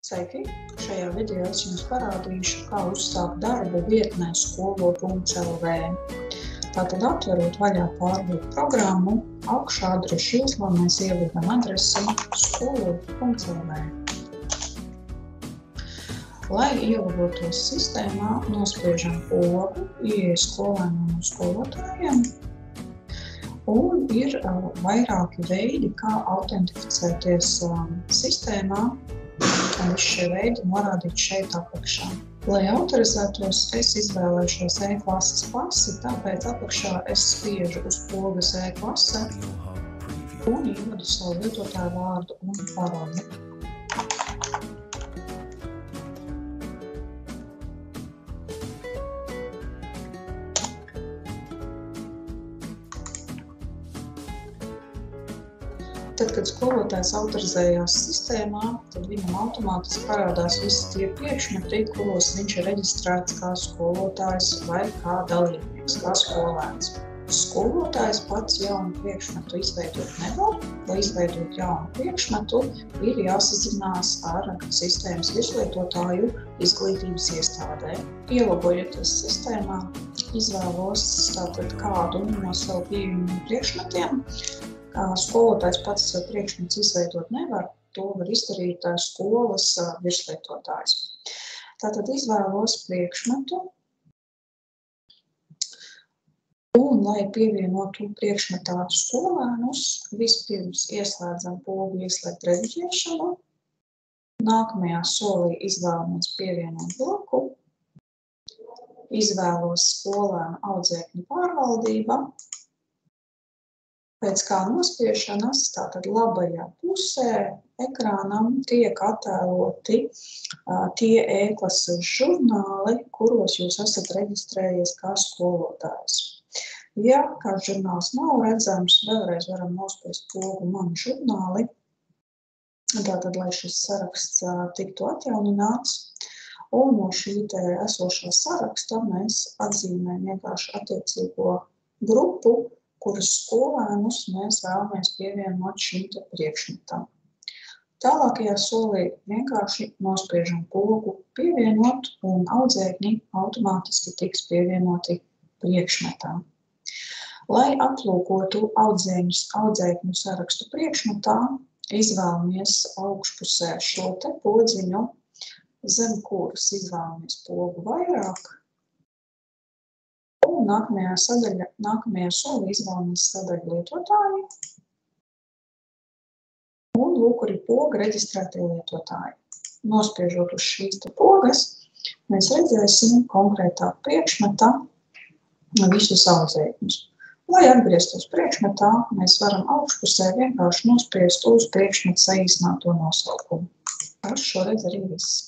Sveiki! Šajā video es jums parādīšu, kā uzsākt darbu vietnē skolo.lv. Tātad atverot vaļā pārbaudu programmu, augšā adrešu joslā mēs ieliekam adresi skolo.lv. Lai ielogotos sistēmā, nospiežam pogu, ieeja skolēniem un skolotājiem. Un ir vairāki veidi, kā autentificēties sistēmā. Visi šie veidi norādīti šeit apakšā. Lai autorizētos, es izvēlēšos e-klases pasi, tāpēc apakšā es spiežu uz pogas e-klase un ievadu savu lietotāju vārdu un paroli. Tad, kad skolotājs autorizējās sistēmā, tad viņam automātiski parādās visi tie priekšmeti, kuros viņš ir reģistrēts kā skolotājs vai kā dalībnieks, kā skolēns. Skolotājs pats jaunu priekšmetu izveidot nevar. Lai izveidot jaunu priekšmetu, ir jāsazinās ar sistēmas virslietotāju izglītības iestādē. Ielogojoties sistēmā, izvēlos tātad kādu no savu pieejamiem priekšmetiem. Skolotājs pats priekšmets izveidot nevar, to var izdarīt skolas virslietotājs. Tātad izvēlos priekšmetu un, lai pievienotu priekšmetā skolēnus, vispirms ieslēdzam pogu ieslēgt rediģēšanu. Nākamajā solī izvēlamies pievienot bloku. Izvēlos skolēnu audzēkņu pārvaldība. Pēc kā nospiešanas, tātad labajā pusē ekrānam tiek attēloti tie e-klases žurnāli, kuros jūs esat reģistrējies kā skolotājs. Ja kāds žurnāls nav redzams, vēlreiz varam nospiest pogu mani žurnāli, tātad, lai šis saraksts tiktu atjaunināts. Un no šī te esošā saraksta mēs atzīmējam vienkārši attiecīgo grupu, kuras skolēnus mēs vēlamies pievienot šim te priekšmetam. Tālākajā solī vienkārši nospiežam pogu pievienot un audzēkņi automātiski tiks pievienoti priekšmetam. Lai aplūkotu audzēkņu sarakstu priekšmetā, izvēlamies augšpusē šo te podziņu, zem kuras izvēlamies pogu vairāk. Un nākamajā solī izvēlamies sadaļu lietotāji. Un lūk, kur ir poga reģistrētie lietotāji. Nospiežot uz šīs te pogas, mēs redzēsim konkrētā priekšmetā visus audzēkņus. Lai atgrieztos priekšmetā, mēs varam augšpusē vienkārši nospiest uz priekšmeta saīsināto nosaukumu. Tas šoreiz arī viss.